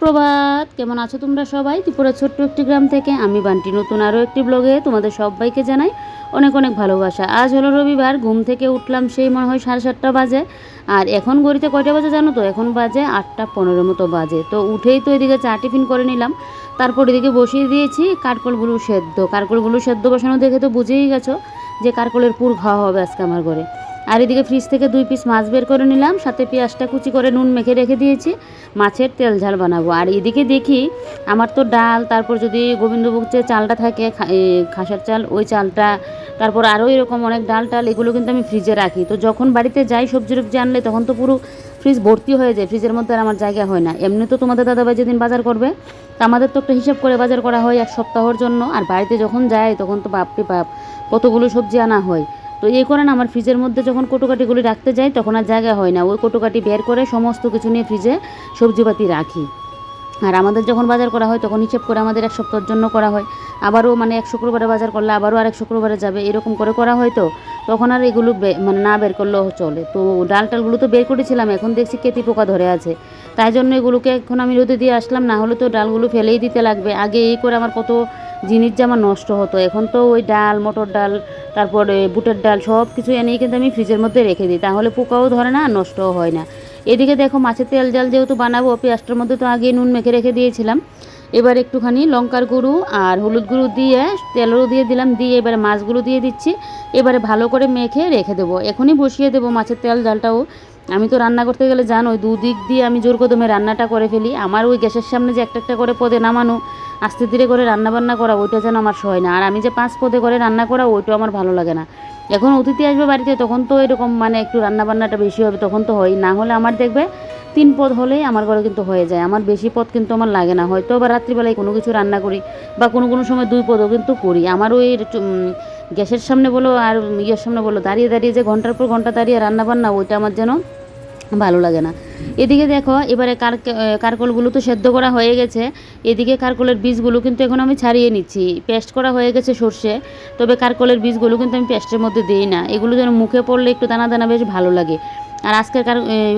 সুপ্রভাত, কেমন আছো তোমরা সবাই? ত্রিপুরা ছোট্ট একটি গ্রাম থেকে আমি বান্টি নতুন আরও একটি ব্লগে তোমাদের সবাইকে জানাই অনেক অনেক ভালোবাসা। আজ হলো রবিবার, ঘুম থেকে উঠলাম সেই মনে হয় 7:30 বাজে। আর এখন ঘড়িতে কয়টা বাজে জানো তো? এখন বাজে 8:15 মতো বাজে। তো উঠেই তো এদিকে চা টিফিন করে নিলাম, তারপর এদিকে বসিয়ে দিয়েছি কারকলগুলো সেদ্ধ। কারকলগুলো সেদ্ধ বসানো দেখে তো বুঝেই গেছো যে কারকলের পুর খাওয়া হবে আজকে আমার ঘরে। আর এদিকে ফ্রিজ থেকে 2 পিস মাছ বের করে নিলাম, সাথে পেঁয়াজটা কুচি করে নুন মেখে রেখে দিয়েছি, মাছের তেল ঝাল বানাবো। আর এদিকে দেখি আমার তো ডাল, তারপর যদি গোবিন্দভোগ যে চালটা থাকে খাসার চাল, ওই চালটা, তারপর আরও এরকম অনেক ডাল টাল, এগুলো কিন্তু আমি ফ্রিজে রাখি। তো যখন বাড়িতে যাই সবজি টবজি আনলে তখন তো পুরো ফ্রিজ ভর্তি হয়ে যায়, ফ্রিজের মধ্যে আর আমার জায়গা হয় না। এমনি তো তোমাদের দাদাভাই যেদিন বাজার করবে তা আমাদের তো একটা হিসাব করে বাজার করা হয় এক সপ্তাহের জন্য। আর বাড়িতে যখন যায় তখন তো বাপরে বাপ কতগুলো সবজি আনা হয়। তো এই কারণে আমার ফ্রিজের মধ্যে যখন কটুকাটিগুলি রাখতে যাই তখন আর জায়গা হয় না, ওই কটুকাটি বের করে সমস্ত কিছু নিয়ে ফ্রিজে সবজিপাতি রাখি। আর আমাদের যখন বাজার করা হয় তখন হিসেব করে আমাদের এক সপ্তাহের জন্য করা হয়। আবারও মানে এক শুক্রবারে বাজার করলে আবারও আরেক শুক্রবারে যাবে, এরকম করে করা হয়। তো তখন আর এগুলো মানে না বের করলেও চলে। তো ডাল টালগুলো তো বের করেছিলাম, এখন দেখছি কেতি পোকা ধরে আছে, তাই জন্য এগুলোকে এখন আমি রোদে দিয়ে আসলাম, না হলে তো ডালগুলো ফেলেই দিতে লাগবে। আগে এই করে আমার কত জিনিস যে আমার নষ্ট হতো, এখন তো ওই ডাল, মটর ডাল, তারপরে বুটের ডাল সব কিছু এনেই কিন্তু আমি ফ্রিজের মধ্যে রেখে দিই, তাহলে পোকাও ধরে না, নষ্টও হয় না। এদিকে দেখো মাছের তেল জাল যেহেতু বানাবো, পেঁয়াজটার মধ্যে তো আগে নুন মেখে রেখে দিয়েছিলাম। এবার একটুখানি লঙ্কার গুঁড়ো আর হলুদ গুঁড়ো দিয়ে তেলও দিয়ে দিলাম, দিয়ে এবারে মাছগুলো দিয়ে দিচ্ছি। এবারে ভালো করে মেখে রেখে দেবো, এখনই বসিয়ে দেবো মাছের তেল জালটাও। আমি তো রান্না করতে গেলে জানো ওই দুদিক দিয়ে আমি জোর কদমে রান্নাটা করে ফেলি। আমার ওই গ্যাসের সামনে যে একটা একটা করে পদে নামানো, আস্তে ধীরে করে রান্না বান্না করা, ওইটা যেন আমার সয় না। আর আমি যে 5 পদে করে রান্না করা, ওইটাও আমার ভালো লাগে না। এখন অতিথি আসবে বাড়িতে তখন তো এরকম মানে একটু রান্নাবান্নাটা বেশি হবে, তখন তো হয় না। হলে আমার দেখবে 3 পদ হলেই আমার ঘরে কিন্তু হয়ে যায়, আমার বেশি পদ কিন্তু আমার লাগে না। হয়তো বা রাত্রিবেলায় কোনো কিছু রান্না করি বা কোনো কোনো সময় 2 পদও কিন্তু করি। আমার ওই গ্যাসের সামনে বলো আর ইয়ের সামনে বলো দাঁড়িয়ে দাঁড়িয়ে যে ঘন্টার পর ঘন্টা দাঁড়িয়ে রান্নাবান্না, ওইটা আমার যেন ভালো লাগে না। এদিকে দেখো এবারে কারকলগুলো তো সেদ্ধ করা হয়ে গেছে। এদিকে কারকলের বীজগুলো কিন্তু এখন আমি ছাড়িয়ে নিচ্ছি, পেস্ট করা হয়ে গেছে সর্ষে, তবে কারকলের বীজগুলো কিন্তু আমি পেস্টের মধ্যে দিই না, এগুলো যেন মুখে পড়লে একটু দানা দানা বেশ ভালো লাগে। আর আজকের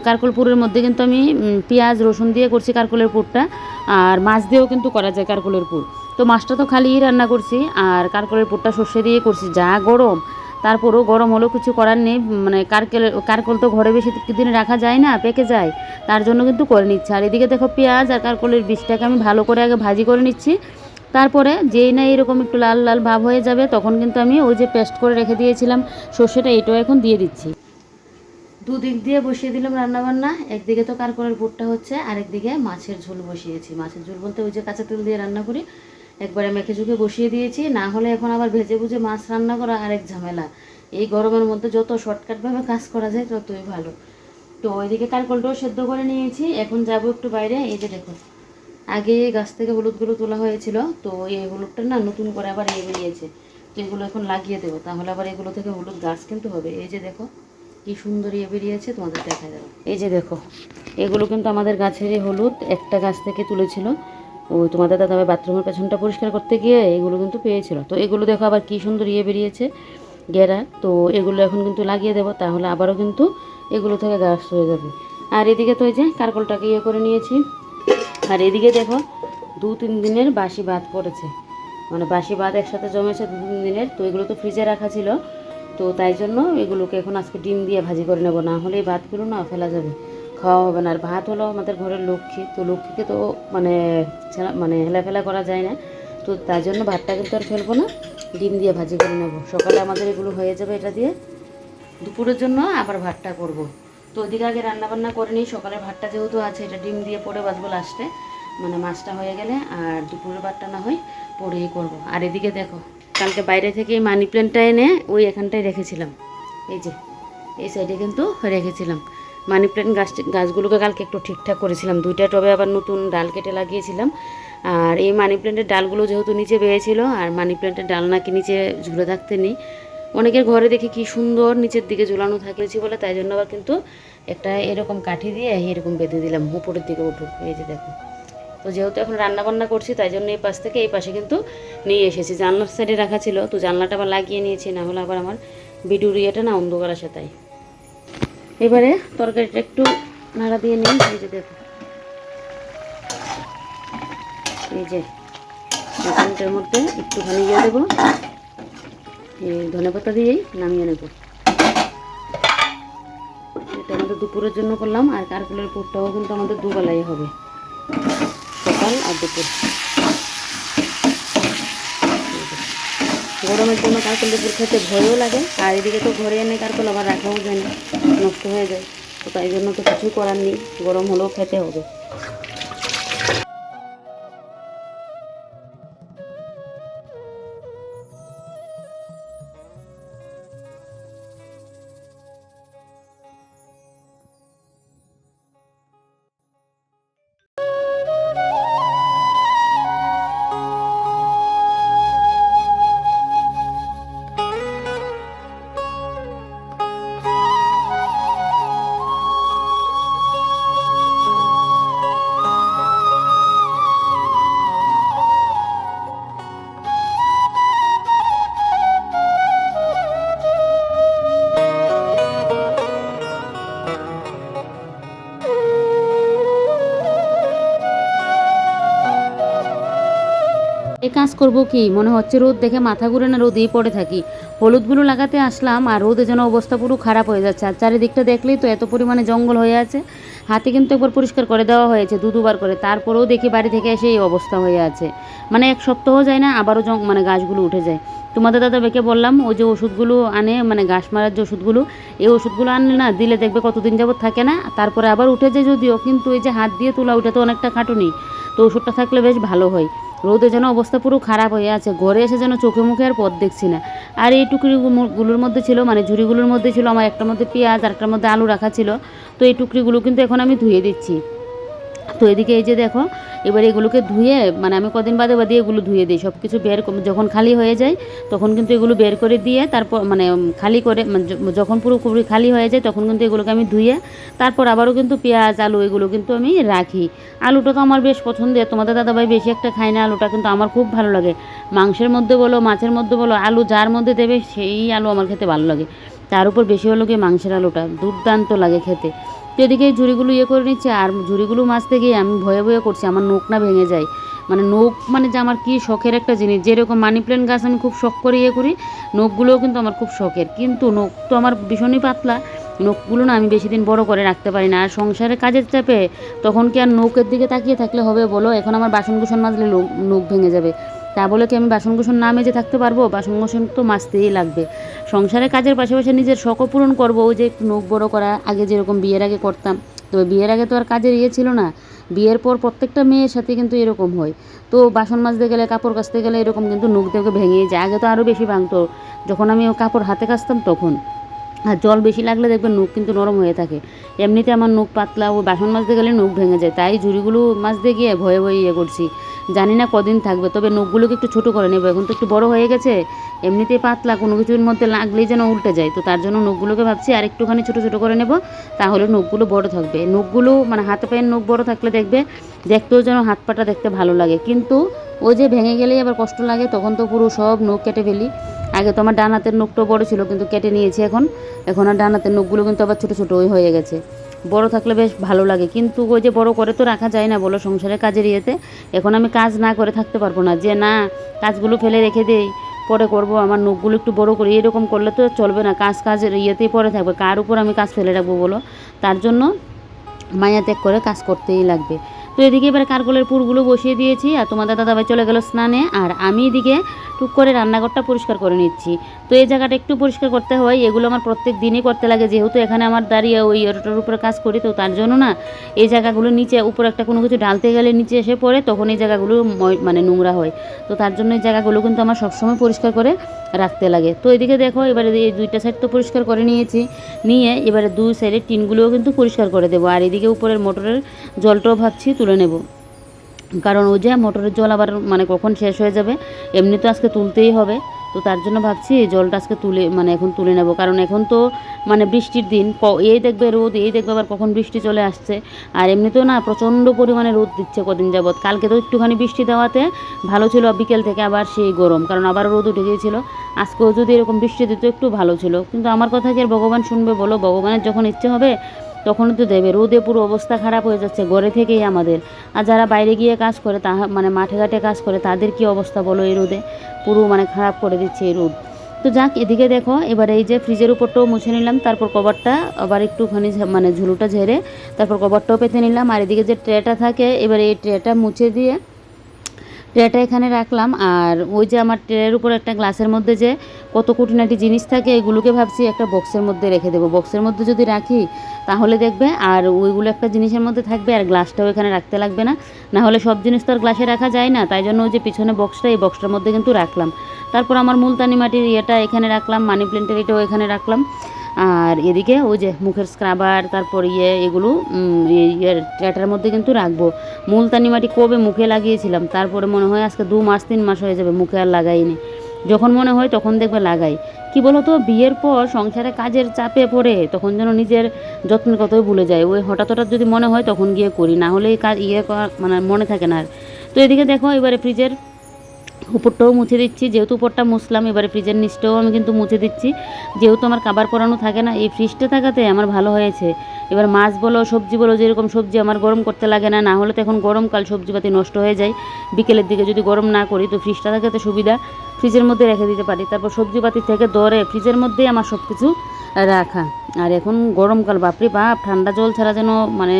কারকল পুরের মধ্যে কিন্তু আমি পেঁয়াজ রসুন দিয়ে করছি কারকলের পুরটা, আর মাছ দিয়েও কিন্তু করা যায় কারকলের পুর। তো মাছটা তো খালিই রান্না করছি, আর কারকলের পুরটা সর্ষে দিয়ে করছি। যা গরম, তারপরেও গরম হলেও কিছু করার নেই, মানে কারকল তো ঘরে বেশি দিন রাখা যায় না, পেকে যায়, তার জন্য কিন্তু করে নিচ্ছে। আর এদিকে দেখো পেঁয়াজ আর কারকলের বীজটাকে আমি ভালো করে আগে ভাজি করে নিচ্ছি, তারপরে যেই না এরকম একটু লাল লাল ভাব হয়ে যাবে তখন কিন্তু আমি ওই যে পেস্ট করে রেখে দিয়েছিলাম সর্ষেটা, এটাও এখন দিয়ে দিচ্ছি। দুদিক দিয়ে বসিয়ে দিলাম রান্নাবান্না, একদিকে তো কারকলের পুরটা হচ্ছে, আরেকদিকে মাছের ঝোল বসিয়েছি। মাছের ঝোল বলতে ওই যে কাঁচা তেল দিয়ে রান্না করি, একবারে মেখে ঝুঁকে বসিয়ে দিয়েছি। না হলে এখন আবার ভেজে ভুজে মাছ রান্না করা আরেক ঝামেলা। এই গরমের মধ্যে যত শর্টকাটভাবে কাজ করা যায় ততই ভালো। তো ওইদিকে কারকলটাও সেদ্ধ করে নিয়েছি, এখন যাব একটু বাইরে। এই যে দেখো আগে গাছ থেকে হলুদগুলো তোলা হয়েছিল, তো এই হলুদটা না নতুন করে আবার বেরিয়েছে, তো এগুলো এখন লাগিয়ে দেবো, তাহলে আবার এগুলো থেকে হলুদ গাছ কিন্তু হবে। এই যে দেখো কি সুন্দর বেরিয়েছে, তোমাদের দেখা যাবে। এই যে দেখো এগুলো কিন্তু আমাদের গাছেরই হলুদ, একটা গাছ থেকে তুলেছিল। ওই তোমাদের দাদাভাই বাথরুমের পেছনটা পরিষ্কার করতে গিয়ে এগুলো কিন্তু পেয়েছিল। তো এগুলো দেখো আবার কি সুন্দর বেরিয়েছে গেরা। তো এগুলো এখন কিন্তু লাগিয়ে দেবো, তাহলে আবারও কিন্তু এগুলো থেকে গাছ হয়ে যাবে। আর এদিকে তো এই যে কারকলটাকে করে নিয়েছি। আর এদিকে দেখো 2-3 দিনের বাসি ভাত পড়েছে, মানে বাসি ভাত একসাথে জমেছে 2-3 দিনের। তো এগুলো তো ফ্রিজে রাখা ছিল, তো তাই জন্য এগুলোকে এখন আজকে ডিম দিয়ে ভাজি করে নেবো, না হলে এই ভাতগুলো না ফেলা যাবে, খাওয়া হবে না। আর ভাত হলো আমাদের ঘরের লক্ষ্মী, তো লক্ষ্মীকে তো মানে মানে হেলাফেলা করা যায় না, তো তাই জন্য ভাতটা কিন্তু আর ফেলবো না, ডিম দিয়ে ভাজি করে নেবো। সকালে আমাদের এগুলো হয়ে যাবে, এটা দিয়ে দুপুরের জন্য আবার ভাতটা করব। তো ওইদিকে আগে রান্নাবান্না করে নিই, সকালে ভাতটা যেহেতু আছে এটা ডিম দিয়ে পরে বাজবো লাস্টে, মানে মাছটা হয়ে গেলে, আর দুপুরের ভাতটা না হয় পরেই করব। আর এদিকে দেখো কালকে বাইরে থেকে মানি প্ল্যান্টটা এনে ওই এখানটায় রেখেছিলাম, এই যে এই সাইডে কিন্তু রেখেছিলাম মানি প্ল্যান্ট গাছগুলোকে কালকে একটু ঠিকঠাক করেছিলাম, 2টা টবে আবার নতুন ডাল কেটে লাগিয়েছিলাম। আর এই মানি প্ল্যান্টের ডালগুলো যেহেতু নিচে বেয়েছিল, আর মানি প্ল্যান্টের ডাল নাকি নিচে ঝুলে থাকতে নেই, অনেকের ঘরে দেখি কি সুন্দর নিচের দিকে ঝুলানো থাকেছি বলে, তাই জন্য আবার কিন্তু একটা এরকম কাঠি দিয়ে এরকম বেঁধে দিলাম উপরের দিকে উঠুক। এই যে দেখো, তো যেহেতু এখন রান্না বান্না করছি তাই জন্য এই পাশ থেকে এই পাশে কিন্তু নিয়ে এসেছি, জানলার সাইডে রাখা ছিল, তো জানলাটা আবার লাগিয়ে নিয়েছি, না হলে আবার আমার ভিডিওর ইয়েটা না অন্ধকার আসে। তাই এবারে তরকারিটা একটু নাড়া দিয়ে নিই। এই যে দেখো এই যে এখানটার মধ্যে একটুখানি দিয়ে দেবো, এই ধনেপাতা দিয়েই নামিয়ে নেব। এটা আমাদের দুপুরের জন্য করলাম, আর কারকুলের পুরটাও কিন্তু আমাদের দুবেলাই হবে, সকাল আর দুপুর। গরমের জন্য কারকুলের পুর খেতে ভয়ও লাগে, আর এদিকে তো ঘরে এনে কারকুল আবার রাখাও যায় না, নষ্ট হয়ে যায়। তো তাই জন্য তো কিছুই করার নেই, গরম হলেও খেতে হবে। এই কাজ করব কি মনে হচ্ছে, রোদ দেখে মাথা ঘুরে না, রোদেই পড়ে থাকি। হলুদগুলো লাগাতে আসলাম, আর রোদে যেন অবস্থা পুরো খারাপ হয়ে যাচ্ছে। আর চারিদিকটা দেখলেই তো এত পরিমাণে জঙ্গল হয়ে আছে। হাতে কিন্তু একবার পরিষ্কার করে দেওয়া হয়েছে দুবার করে, তারপরেও দেখি বাড়ি থেকে এসে এই অবস্থা হয়ে আছে। মানে এক সপ্তাহ যায় না, আবারও মানে গাছগুলো উঠে যায়। তোমাদের দাদা ভাইকে বললাম ওই যে ওষুধগুলো আনে, মানে ঘাস মারার যে ওষুধগুলো, এই ওষুধগুলো আনলে না দিলে দেখবে কতদিন যাবত থাকে না, তারপরে আবার উঠে যায় যদিও, কিন্তু এই যে হাত দিয়ে তোলা ওটা তো অনেকটা খাটুনি, তো ওষুধটা থাকলে বেশ ভালো হয়। রোদে যেন অবস্থা পুরো খারাপ হয়ে আছে, ঘরে এসে যেন চোখে মুখে আর পথ দেখছি না। আর এই টুকরিগুলোর মধ্যে ছিল, মানে ঝুড়িগুলোর মধ্যে ছিল আমার একটার মধ্যে পেঁয়াজ আর একটার মধ্যে আলু রাখা ছিল। তো এই টুকরিগুলো কিন্তু এখন আমি ধুয়ে দিচ্ছি। তো এদিকে এই যে দেখো, এবার এগুলোকে ধুয়ে, মানে আমি কদিন বাদে বাদে এগুলো ধুয়ে দিই, সব কিছু যখন খালি হয়ে যায় তখন কিন্তু এগুলো বের করে দিয়ে, তারপর মানে খালি করে, যখন পুরোপুরি খালি হয়ে যায় তখন কিন্তু এগুলোকে আমি ধুয়ে তারপর আবারও কিন্তু পেঁয়াজ আলু এগুলো কিন্তু আমি রাখি। আলুটা তো আমার বেশ পছন্দের, তোমাদের দাদাভাই বেশি একটা খায় না আলুটা, কিন্তু আমার খুব ভালো লাগে। মাংসের মধ্যে বলো, মাছের মধ্যে বলো, আলু যার মধ্যে দেবে সেই আলু আমার খেতে ভালো লাগে। তার উপর বেশি হলো কি মাংসের আলুটা দুর্দান্ত লাগে খেতে। তো এদিকে এই ঝুড়িগুলো করে নিচ্ছে, আর ঝুড়িগুলো মাছতে গিয়ে আমি ভয়ে ভয়ে করছি আমার নখ না ভেঙে যায়। মানে নখ মানে যে আমার কী শখের একটা জিনিস, যেরকম মানি প্ল্যান্ট গাছ আমি খুব শখ করে করি, নখগুলোও কিন্তু আমার খুব শখের, কিন্তু নখ তো আমার ভীষণই পাতলা, নখগুলো না আমি বেশি দিন বড় করে রাখতে পারি না। আর সংসারে কাজের চাপে তখন কি আর নখের দিকে তাকিয়ে থাকলে হবে বলো? এখন আমার বাসনকুসন মাজলে নখ ভেঙে যাবে, তা বলে কি আমি বাসনকুসন না মেজে থাকতে পারবো? বাসনকুসন তো মাজতেই লাগবে। সংসারে কাজের পাশাপাশি নিজের শখও পূরণ করবো, ওই যে একটু নখ বড়ো করা, আগে যেরকম বিয়ের আগে করতাম। তো বিয়ের আগে তো আর কাজের ছিল না, বিয়ের পর প্রত্যেকটা মেয়ের সাথে কিন্তু এরকম হয়। তো বাসন মাজতে গেলে, কাপড় কাচতে গেলে এরকম কিন্তু নখ দেখে ভেঙেই যায়। আগে তো আরও বেশি ভাঙতো, যখন আমি কাপড় হাতে কাচতাম তখন। আর জল বেশি লাগলে দেখবেন নখ কিন্তু নরম হয়ে থাকে। এমনিতে আমার নখ পাতলা, ও বাসন মাজতে গেলে নখ ভেঙে যায়, তাই ঝুড়িগুলো মাজতে গিয়ে ভয়ে ভয়ে করছি। জানি না কদিন থাকবে, তবে নখগুলোকে একটু ছোটো করে নেবো, এখন তো একটু বড় হয়ে গেছে, এমনিতেই পাতলা, কোনো কিছুর মধ্যে লাগলেই যেন উল্টে যায়। তো তার জন্য নখগুলোকে ভাবছি আর একটুখানি ছোটো ছোটো করে নেব, তাহলে নখগুলো বড় থাকবে। নখগুলো মানে হাতে পায়ের নখ বড় থাকলে দেখবে দেখতেও যেন হাত পাটা দেখতে ভালো লাগে, কিন্তু ওই যে ভেঙে গেলেই আবার কষ্ট লাগে, তখন তো পুরো সব নখ কেটে ফেলি। আগে তো আমার ডান হাতের নখটাও বড় ছিল, কিন্তু কেটে নিয়েছি এখন আর ডান হাতের নখগুলো কিন্তু আবার ছোটো ছোটো হয়ে গেছে। বড় থাকলে বেশ ভালো লাগে, কিন্তু ওই যে বড় করে তো রাখা যায় না বলো সংসারের কাজের ইয়েতে। এখন আমি কাজ না করে থাকতে পারবো না, যে না কাজগুলো ফেলে রেখে দেই পরে করব, আমার নখগুলো একটু বড় করি, এরকম করলে তো চলবে না, কাজের ইয়েতেই পরে থাকবে, কার উপর আমি কাজ ফেলে রাখবো বলো? তার জন্য মায়া ত্যাগ করে কাজ করতেই লাগবে। তো এদিকে এবার কারকলের পুরগুলো বসিয়ে দিয়েছি, আর তোমাদের দাদাভাই চলে গেল স্নানে, আর আমি এদিকে টুক করে রান্নাঘরটা পরিষ্কার করে নিচ্ছি। তো এই জায়গাটা একটু পরিষ্কার করতে হয়, এগুলো আমার প্রত্যেক দিনই করতে লাগে, যেহেতু এখানে আমার দাঁড়িয়ে ওই এরোটার উপরে কাজ করি, তো তার জন্য না এই জায়গাগুলো নিচে উপরে একটা কোনো কিছু ঢালতে গেলে নিচে এসে পড়ে, তখন এই জায়গাগুলো মানে নোংরা হয়। তো তার জন্য এই জায়গাগুলো কিন্তু আমার সবসময় পরিষ্কার করে রাখতে লাগে। তো এদিকে দেখো, এবারে এই দুইটা সাইড তো পরিষ্কার করে নিয়েছি, নিয়ে এবারে দুই সাইডের টিনগুলোও কিন্তু পরিষ্কার করে দেবো। আর এদিকে উপরের মোটরের জলটাও ভাবছি তুলে নেব, কারণ ওই যে মোটরের জল আবার মানে কখন শেষ হয়ে যাবে, এমনি তো আজকে তুলতেই হবে। তো তার জন্য ভাবছি জলটা আজকে এখন তুলে নেব, কারণ এখন তো মানে বৃষ্টির দিন, এই দেখবে রোদ, এই দেখবে আবার কখন বৃষ্টি চলে আসছে। আর এমনিতেও না প্রচণ্ড পরিমাণে রোদ দিচ্ছে কদিন যাবৎ, কালকে তো একটুখানি বৃষ্টি দেওয়াতে ভালো ছিল, বিকেল থেকে আবার সেই গরম, কারণ আবার রোদ উঠে গিয়েছিল। আজকেও যদি এরকম বৃষ্টি দিত একটু ভালো ছিল, কিন্তু আমার কথা কি আর ভগবান শুনবে বলো? ভগবানের যখন ইচ্ছে হবে তখনই তো দেবে। রোদে পুরো অবস্থা খারাপ হয়ে যাচ্ছে ঘরে থেকেই আমাদের। আর যারা বাইরে গিয়ে কাজ করে মানে মাঠে ঘাটে কাজ করে তাদের কি অবস্থা বলো এই রোদে, পুরো মানে খারাপ করে দিচ্ছে এই রোদ। তো যাক, এদিকে দেখো এবার এই যে ফ্রিজের উপরটাও মুছে নিলাম, তারপর কভারটা আবার একটুখানি মানে ঝুলুটা ঝেড়ে তারপর কভারটাও পেতে নিলাম। আর এদিকে যে ট্রেটা থাকে এবার এই ট্রেটা মুছে দিয়ে ট্রেটা এখানে রাখলাম। আর ওই যে আমার ট্রের উপর একটা গ্লাসের মধ্যে যে কত খুঁটিনাটি জিনিস থাকে এগুলোকে ভাবছি একটা বক্সের মধ্যে রেখে দেবো। বক্সের মধ্যে যদি রাখি তাহলে দেখবে আর ওইগুলো একটা জিনিসের মধ্যে থাকবে আর গ্লাসটাও এখানে রাখতে লাগবে না। না হলে সব জিনিস তো আর গ্লাসে রাখা যায় না, তাই জন্য ওই যে পিছনে বক্সটা, এই বক্সটার মধ্যে কিন্তু রাখলাম। তারপর আমার মুলতানি মাটির ইয়েটা এখানে রাখলাম, মানি প্ল্যান্টের এটাও এখানে রাখলাম। আর এদিকে ওই যে মুখের স্ক্রাবার, তারপর এগুলো ট্রেটার মধ্যে কিন্তু রাখবো। মুলতানি মাটি কবে মুখে লাগিয়েছিলাম, তারপরে মনে হয় আজকে 2 মাস 3 মাস হয়ে যাবে মুখে আর লাগাইনি। যখন মনে হয় তখন দেখবে লাগাই। কি বলো তো, বিয়ের পর সংসারে কাজের চাপে পড়ে তখন যেন নিজের যত্নের কথাই ভুলে যায়। ওই হঠাৎ হঠাৎ যদি মনে হয় তখন গিয়ে করি, না হলে এই কাজ মানে মনে থাকে না আর। তো এদিকে দেখো এবারে ফ্রিজের উপরটাও মুছে দিচ্ছি, যেহেতু উপরটা মুছলাম এবারে ফ্রিজের নিচটাও আমি কিন্তু মুছে দিচ্ছি। যেহেতু আমার কাবার পরানো থাকে না, এই ফ্রিজটা থাকাতে আমার ভালো হয়েছে। এবার মাছ বলো সবজি বলো, যেরকম সবজি আমার গরম করতে লাগে না, না হলে তো এখন গরমকাল সবজিপাতি নষ্ট হয়ে যায়। বিকেলের দিকে যদি গরম না করি তো ফ্রিজটা থাকাতে সুবিধা, ফ্রিজের মধ্যে রেখে দিতে পারি। তারপর সবজিপাতি থেকে ধরে ফ্রিজের মধ্যেই আমার সব কিছু রাখা। আর এখন গরমকাল, বাপরে বাপ, ঠান্ডা জল ছাড়া যেন মানে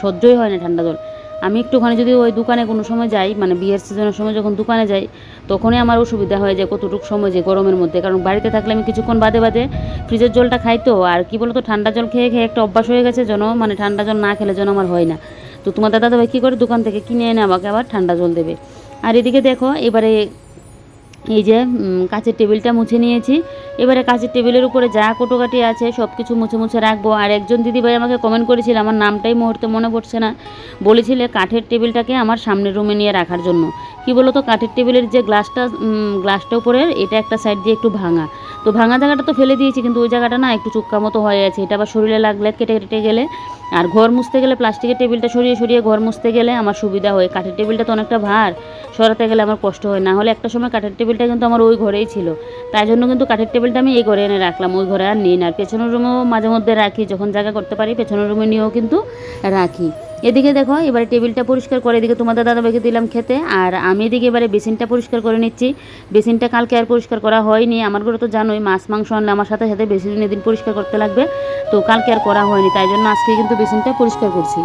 সহ্যই হয় না ঠান্ডা জল। আমি একটুখানি যদি ওই দোকানে কোনো সময় যাই, মানে বিয়ের সিজনের সময় যখন দোকানে যাই তখনই আমার অসুবিধা হয়ে যায় কতটুকু সময় যে গরমের মধ্যে। কারণ বাড়িতে থাকলে আমি কিছুক্ষণ বাদে বাদে ফ্রিজের জলটা খাই, তো আর কি বলতো ঠান্ডা জল খেয়ে খেয়ে একটা অভ্যাস হয়ে গেছে যেন, মানে ঠান্ডা জল না খেলে যেন আমার হয় না। তো তোমার দাদাভাই কী করে, দোকান থেকে কিনে এনে আমাকে আবার ঠান্ডা জল দেবে। আর এদিকে দেখো এবারে এই যে কাঁচের টেবিলটা মুছে নিয়েছি। এবারে কাঁচের টেবিলের উপরে যা কোটোকাটি আছে সব কিছু মুছে মুছে রাখবো। আর একজন দিদিভাই আমাকে কমেন্ট করেছিল, আমার নামটাই মুহূর্তে মনে পড়ছে না, বলেছিলে কাঠের টেবিলটাকে আমার সামনের রুমে নিয়ে রাখার জন্য। কি বলো তো, কাঠের টেবিলের যে গ্লাসটা উপরের এটা একটা সাইড দিয়ে একটু ভাঙা, তো ভাঙা জায়গাটা তো ফেলে দিয়েছি, কিন্তু ওই জায়গাটা না একটু চুক্কা মতো হয়ে আছে। এটা আবার শরীরে লাগলে কেটে কেটে গেলে, আর ঘর মুছতে গেলে প্লাস্টিকের টেবিলটা সরিয়ে সরিয়ে ঘর মুছতে গেলে আমার সুবিধা হয়। কাঠের টেবিলটা তো অনেকটা ভার, সরাতে গেলে আমার কষ্ট হয়। না হলে একটা সময় কাঠের টেবিলটা কিন্তু আমার ওই ঘরেই ছিল, তাই জন্য কিন্তু কাঠের টেবিলটা আমি এই ঘরে এনে রাখলাম, ওই ঘরে আর নিই না। আর পেছনের রুমেও মাঝে মধ্যে রাখি, যখন জায়গা করতে পারি পেছনের রুমে নিয়েও কিন্তু রাখি। এদিকে দেখো এবারে টেবিলটা পরিষ্কার করে এদিকে তোমাদের দাদাভাইকে দিলাম খেতে, আর আমি এদিকে এবারে বেসিনটা পরিষ্কার করে নিচ্ছি। বেসিনটা কালকে আর পরিষ্কার করা হয়নি, আমার ঘরে তো জানোই মাছ মাংস আনলে আমার সাথে সাথে বেসিন এদিন পরিষ্কার করতে লাগবে, তো কালকে আর করা হয়নি, তাই জন্য আজকে কিন্তু বেসিনটা পরিষ্কার করছি।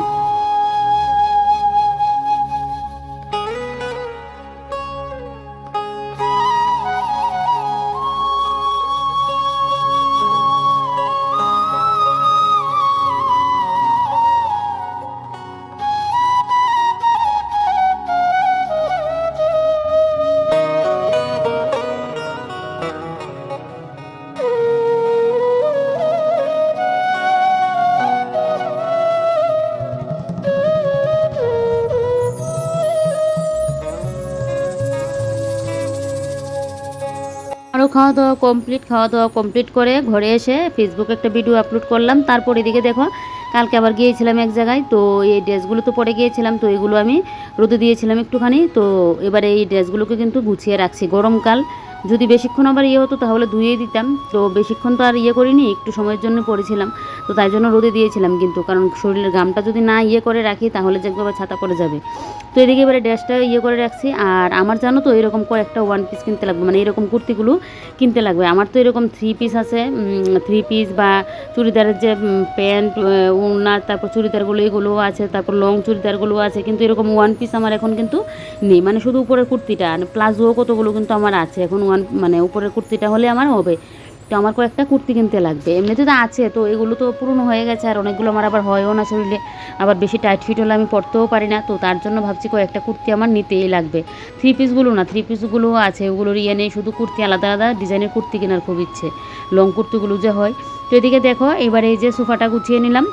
আরও খাওয়া দাওয়া কমপ্লিট করে ঘরে এসে ফেসবুকে একটা ভিডিও আপলোড করলাম। তারপর এদিকে দেখো কালকে আবার গিয়েছিলাম এক জায়গায়, তো এই ড্রেসগুলো তো পরে গিয়েছিলাম, তো এগুলো আমি রোদে দিয়েছিলাম একটুখানি। তো এবারে এই ড্রেসগুলোকে কিন্তু গুছিয়ে রাখছি। গরমকাল যদি বেশিক্ষণ আবার হতো তাহলে ধুয়েই দিতাম, তো বেশিক্ষণ তো আর করিনি, একটু সময়ের জন্য পরেছিলাম, তো তাই জন্য রোদে দিয়েছিলাম। কিন্তু কারণ শরীরের ঘামটা যদি না করে রাখি তাহলে যে একবার ছাতা পড়ে যাবে। তো এদিকে এবারে ড্রেসটা করে রাখছি। আর আমার জানো তো এরকম কয়েকটা 1 পিস কিনতে লাগবে, মানে এরকম কুর্তিগুলো কিনতে লাগবে। আমার তো এরকম 3 পিস আছে, 3 পিস বা চুড়িদারের যে প্যান্ট ওড়না, তারপর চুড়িদারগুলো এগুলো আছে, তারপর লং চুড়িদারগুলো আছে, কিন্তু এরকম 1 পিস আমার এখন কিন্তু নেই, মানে শুধু উপরের কুর্তিটা। প্লাজো কতগুলো কিন্তু আমার আছে, এখন মানে উপরের কুর্তিটা হলে আমার হবে। তো আমার কয়েকটা কুর্তি কিনতে লাগবে, এমনিতে তো আছে, তো এগুলো তো পুরনো হয়ে গেছে, আর অনেকগুলো আমার আবার হয়ও না শরীরে, আবার বেশি টাইট ফিট হলে আমি পরতেও পারি না, তো তার জন্য ভাবছি কয়েকটা কুর্তি আমার নিতেই লাগবে। 3 পিসগুলো না, 3 পিসগুলো আছে, ওগুলোর নেই, শুধু কুর্তি আলাদা আলাদা ডিজাইনের কুর্তি কেনার খুব ইচ্ছে, লং কুর্তিগুলো যে হয়। তো এদিকে দেখো এবারে এই যে সোফাটা গুছিয়ে নিলাম।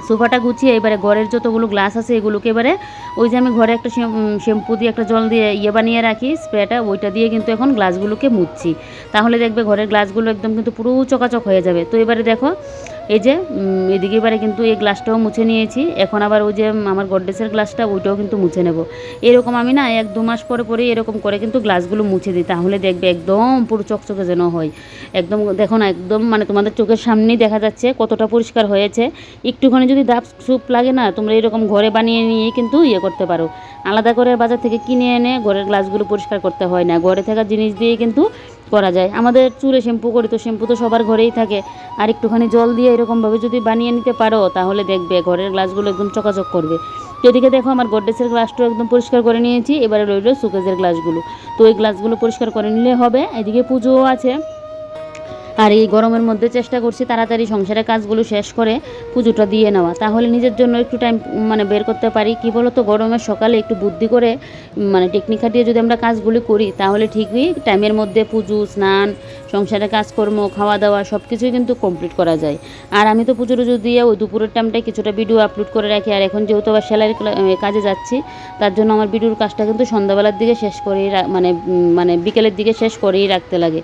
সোফাটা গুছিয়ে এবারে ঘরের যতগুলো গ্লাস আছে এগুলোকে এবারে ওই যে আমি ঘরে একটা শ্যাম্পু দিয়ে একটা জল দিয়ে বানিয়ে রাখি স্প্রেটা, ওইটা দিয়ে কিন্তু এখন গ্লাসগুলোকে মুছছি। তাহলে দেখবে ঘরের গ্লাসগুলো একদম কিন্তু পুরো চকাচক হয়ে যাবে। তো এবারে দেখো এই যে এদিকে এবারে কিন্তু এই গ্লাসটাও মুছে নিয়েছি। এখন আবার ওই যে আমার গডরেজের গ্লাসটা ওইটাও কিন্তু মুছে নেব। এরকম আমি না 1-2 মাস পরে পরে এরকম করে কিন্তু গ্লাসগুলো মুছে দিই, তাহলে দেখবে একদম পুরো চকচকে যেন হয়। একদম দেখো না, একদম মানে তোমাদের চোখের সামনেই দেখা যাচ্ছে কতটা পরিষ্কার হয়েছে। একটুখানি যদি ডাব স্যুপ লাগে না, তোমরা এরকম ঘরে বানিয়ে নিয়ে কিন্তু করতে পারো। আলাদা করে বাজার থেকে কিনে এনে ঘরের গ্লাসগুলো পরিষ্কার করতে হয় না, ঘরে থাকা জিনিস দিয়ে কিন্তু করা যায়। আমাদের চুলে শ্যাম্পু করি, তো শ্যাম্পু তো সবার ঘরেই থাকে। আর একটুখানি জল দিয়ে এরকমভাবে যদি বানিয়ে নিতে পারো, তাহলে দেখবে ঘরের গ্লাসগুলো একদম চকাচক করবে। তো এদিকে দেখো আমার গডরেজের গ্লাসটাও একদম পরিষ্কার করে নিয়েছি। এবারে রইল সুকেজের গ্লাসগুলো। তো এই গ্লাসগুলো পরিষ্কার করে নিলে হবে। এদিকে পুজোও আছে, আর এই গরমের মধ্যে চেষ্টা করছি তাড়াতাড়ি সংসারের কাজগুলো শেষ করে পুজোটা দিয়ে নেওয়া, তাহলে নিজের জন্য একটু টাইম মানে বের করতে পারি। কি বলো তো, গরমের সকালে একটু বুদ্ধি করে মানে টেকনিক খাটিয়ে যদি আমরা কাজগুলি করি, তাহলে ঠিকই টাইমের মধ্যে পুজো, স্নান, সংসারের কাজকর্ম, খাওয়া দাওয়া সব কিছুই কিন্তু কমপ্লিট করা যায়। আর আমি তো পুজো টুজো দিয়ে ওই দুপুরের টাইমটায় কিছুটা ভিডিও আপলোড করে রাখি। আর এখন যেহেতু আবার সেলাইয়ের কাজে যাচ্ছি, তার জন্য আমার ভিডিওর কাজটা কিন্তু সন্ধ্যাবেলার দিকে শেষ করেই মানে বিকেলের দিকে শেষ করেই রাখতে লাগে।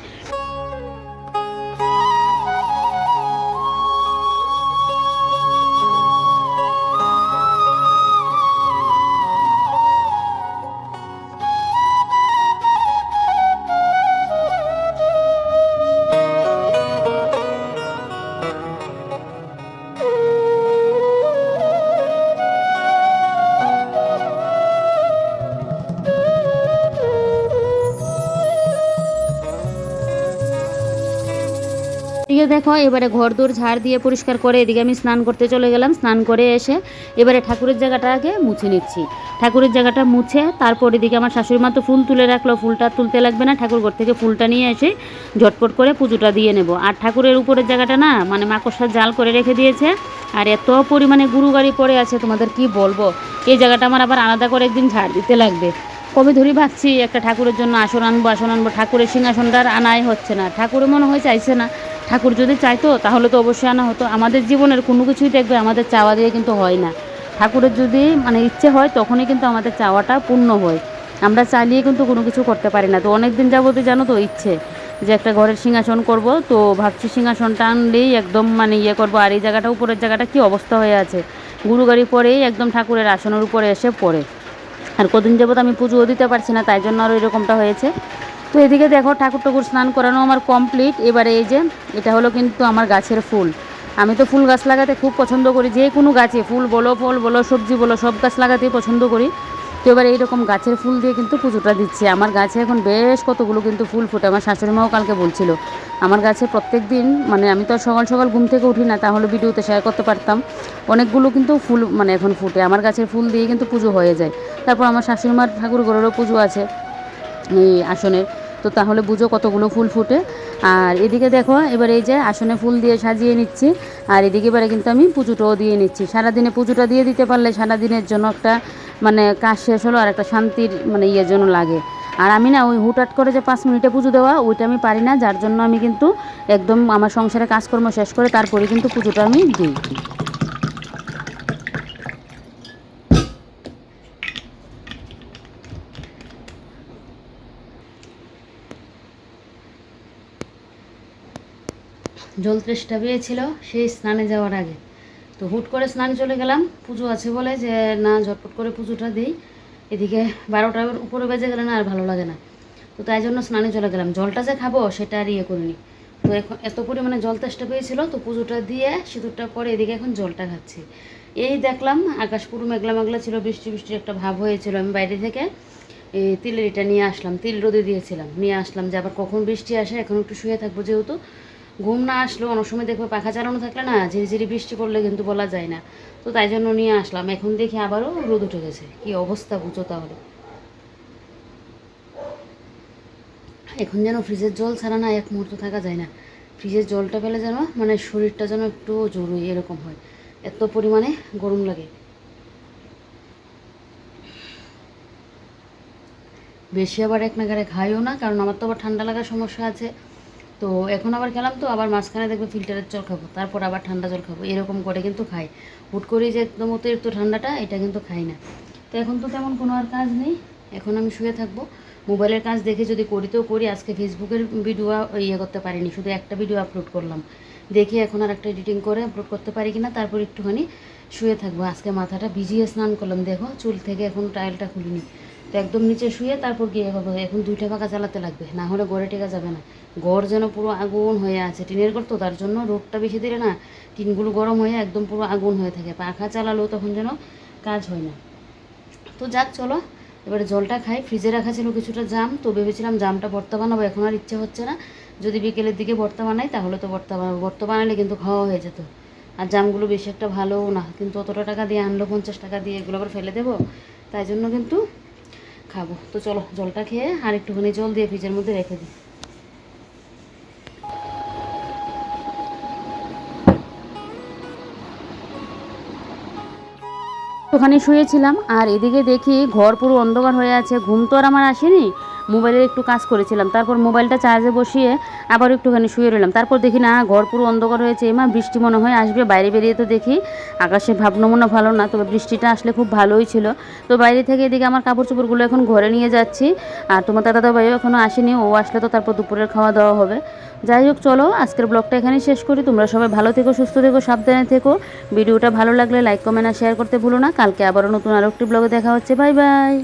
এদিকে দেখো এবারে ঘরদোর ঝাড় দিয়ে পরিষ্কার করে এদিকে আমি স্নান করতে চলে গেলাম। স্নান করে এসে এবারে ঠাকুরের জায়গাটা আগে মুছে নিচ্ছি। ঠাকুরের জায়গাটা মুছে তারপর এদিকে আমার শাশুড়ি মা তো ফুল তুলে রাখলো, ফুলটা তুলতে লাগবে না, ঠাকুর ঘর থেকে ফুলটা নিয়ে এসে ঝটপট করে পুজোটা দিয়ে নেব। আর ঠাকুরের উপরের জায়গাটা না মানে মাকড়সার জাল করে রেখে দিয়েছে, আর এত পরিমাণে গুরু গাড়ি পড়ে আছে তোমাদের কি বলবো। এই জায়গাটা আমার আবার আলাদা করে একদিন ঝাড় দিতে লাগবে। কবে ধরে ভাবছি একটা ঠাকুরের জন্য আসন আনবো, ঠাকুরের সিংহাসনটা আর আনাই হচ্ছে না। ঠাকুরে মনে হয় চাইছে না। ঠাকুর যদি চাইতো তাহলে তো অবশ্যই আনা হতো। আমাদের জীবনের কোনো কিছুই দেখবে আমাদের চাওয়া দিয়ে কিন্তু হয় না। ঠাকুরের যদি মানে ইচ্ছে হয় তখনই কিন্তু আমাদের চাওয়াটা পূর্ণ হয়। আমরা চাইলেই কিন্তু কোনো কিছু করতে পারি না। তো অনেক দিন যাবতই জানো তো ইচ্ছে যে একটা ঘরের সিংহাসন করব, তো ভাবছি সিংহাসনটা আনলেই একদম মানে করবো। আর এই জায়গাটা উপরের জায়গাটা কি অবস্থা হয়ে আছে, গুরু গাড়ি পরেই একদম ঠাকুরের আসনের উপরে এসে পড়ে। আর কদিন যাবত আমি পুজোও দিতে পারছি না, তাই জন্য আরও এরকমটা হয়েছে। তো এদিকে দেখো ঠাকুর স্নান করানো আমার কমপ্লিট। এবারে এই যে এটা হলো কিন্তু আমার গাছের ফুল। আমি তো ফুল গাছ লাগাতে খুব পছন্দ করি, যে কোনো গাছে ফুল বলো, ফল বলো, সবজি বলো, সব গাছ লাগাতেই পছন্দ করি। তো এবার এইরকম গাছের ফুল দিয়ে কিন্তু পুজোটা দিচ্ছি। আমার গাছে এখন বেশ কতগুলো কিন্তু ফুল ফুটে। আমার শাশুড়িমাও কালকে বলছিল আমার গাছে প্রত্যেক দিন মানে আমি তো সকাল সকাল ঘুম থেকে উঠি না, তাহলে ভিডিওতে শেয়ার করতে পারতাম। অনেকগুলো কিন্তু ফুল মানে এখন ফুটে, আমার গাছের ফুল দিয়ে কিন্তু পুজো হয়ে যায়। তারপর আমার শাশুড়িমার ঠাকুর ঘরেরও পুজো আছে এই আসনের, তো তাহলে বুঝো কতগুলো ফুল ফুটে। আর এদিকে দেখো এবার এই যে আসনে ফুল দিয়ে সাজিয়ে নিচ্ছি, আর এদিকে এবারে কিন্তু আমি পুজোটাও দিয়ে নিচ্ছি। সারাদিনে পুজোটা দিয়ে দিতে পারলে সারাদিনের জন্য একটা মানে কাজ শেষ হলো, আর একটা শান্তির মানে জন্য লাগে। আর আমি না ওই হুটহাট করে যে 5 মিনিটে পুজো দেওয়া ওইটা আমি পারি না, যার জন্য আমি কিন্তু একদম আমার সংসারে কাজকর্ম শেষ করে তারপরে কিন্তু পুজোটা আমি দিই। জল তেষ্টা পেয়েছিল সেই স্নানে যাওয়ার আগে, তো হুট করে স্নানে চলে গেলাম। পুজো আছে বলে যে না ঝটপট করে পুজোটা দিই। এদিকে 12টার উপরে বেজে গেলে না আর ভালো লাগে না, তো তাই জন্য স্নানে চলে গেলাম। জলটা যে খাবো সেটা আর করিনি। তো এখন এত পরিমাণে জল তেষ্টা পেয়েছিল, তো পুজোটা দিয়ে সিঁদুরটা পরে এদিকে এখন জলটা খাচ্ছি। এই দেখলাম আকাশ পুরো মেঘলা মেঘলা ছিল, বৃষ্টি বৃষ্টির একটা ভাব হয়েছিল। আমি বাইরে থেকে এই তিলের এটা নিয়ে আসলাম, তিল রোদে দিয়েছিলাম, নিয়ে আসলাম যে আবার কখন বৃষ্টি আসে, এখন একটু শুয়ে থাকবো। যেহেতু ঘুম না আসলেও অনেক সময় দেখবো পাখা চালানো থাকলে না ঝিরিঝিরি বৃষ্টি পড়লে কিন্তু বলা যায় না, তো তাই জন্য নিয়ে আসলাম। এখন দেখি আবারও রোদ উঠে গেছে, কি অবস্থা বুঝো তাহলে। এখন যেন ফ্রিজের জল ছাড়া না এক মুহূর্ত থাকা যায় না। ফ্রিজের জলটা পেলে যেন মানে শরীরটা যেন একটু জরুরি এরকম হয়, এত পরিমাণে গরম লাগে। বেশি আবার এক নাগারে খাইও না, কারণ আমার তো আবার ঠান্ডা লাগার সমস্যা আছে। তো এখন আবার খেলাম, তো আবার মাঝখানে দেখবে ফিল্টারের জল খাবো, তারপর আবার ঠান্ডা জল খাবো, এরকম করে কিন্তু খাই। হুট করেই যে একদম অতিরিক্ত ঠান্ডাটা এটা কিন্তু খাই না। তো এখন তো তেমন কোনো আর কাজ নেই, এখন আমি শুয়ে থাকবো। মোবাইলের কাজ দেখে যদি করি তো করি। আজকে ফেসবুকের ভিডিও করতে পারিনি, শুধু একটা ভিডিও আপলোড করলাম। দেখি এখন আর একটা এডিটিং করে আপলোড করতে পারি কিনা, তারপর একটুখানি শুয়ে থাকবো। আজকে মাথাটা ভিজিয়ে স্নান করলাম, দেখো চুল থেকে এখন টাইলটা খুলিনি, তো একদম নিচে শুয়ে তারপর গিয়ে করবো। এখন 2টা পাখা চালাতে লাগবে, না হলে গড়ে টেকা যাবে না। ঘর যেন পুরো আগুন হয়ে আছে, টিনের ঘর তো, তার জন্য রোদটা বেশি দিলে না টিনগুলো গরম হয়ে একদম পুরো আগুন হয়ে থাকে, পাখা চালালেও তখন যেন কাজ হয় না। তো যাক চলো, এবারে জলটা খাই। ফ্রিজে রাখা ছিল কিছুটা জাম, তো ভেবেছিলাম জামটা ভর্তা বানাবো, এখন আর ইচ্ছে হচ্ছে না। যদি বিকেলের দিকে ভর্তা বানাই তাহলে তো ভর্তা বানাবো, ভর্তা বানালে কিন্তু খাওয়া হয়ে যেত। আর জামগুলো বেশি একটা ভালোও না, কিন্তু অতটা টাকা দিয়ে আনলো, 50 টাকা দিয়ে, এগুলো আবার ফেলে দেবো, তাই জন্য কিন্তু খাবো। তো চলো জলটা খেয়ে আর একটুখানি জল দিয়ে ফ্রিজের মধ্যে রেখে দিই। ওখানে শুয়েছিলাম আর এদিকে দেখি ঘর পুরো অন্ধকার হয়ে আছে। ঘুম তো আর আমার আসেনি, মোবাইলের একটু কাজ করেছিলাম, তারপর মোবাইলটা চার্জে বসিয়ে আবার একটুখানি শুয়ে রইলাম। তারপর দেখি না ঘর পুরো অন্ধকার হয়েছে, এমা বৃষ্টি মনে হয় আসবে। বাইরে বেরিয়ে তো দেখি আকাশে ভাব নমুনা ভালো না, তবে বৃষ্টিটা আসলে খুব ভালোই ছিল। তো বাইরে থেকে এদিকে আমার কাপড় চোপড়গুলো এখন ঘরে নিয়ে যাচ্ছি। আর তোমার দাদা ভাইও এখনও আসেনি, ও আসলে তো তারপর দুপুরের খাওয়া দাওয়া হবে। যাই হোক চলো আজকের ব্লগটা এখানেই শেষ করি। তোমরা সবাই ভালো থেকো, সুস্থ থেকো, সাবধানে থেকো। ভিডিওটা ভালো লাগলে লাইক কমেন্ট আর শেয়ার করতে ভুলো না। কালকে আবারও নতুন আরও একটি ব্লগে দেখা হচ্ছে। Bye bye.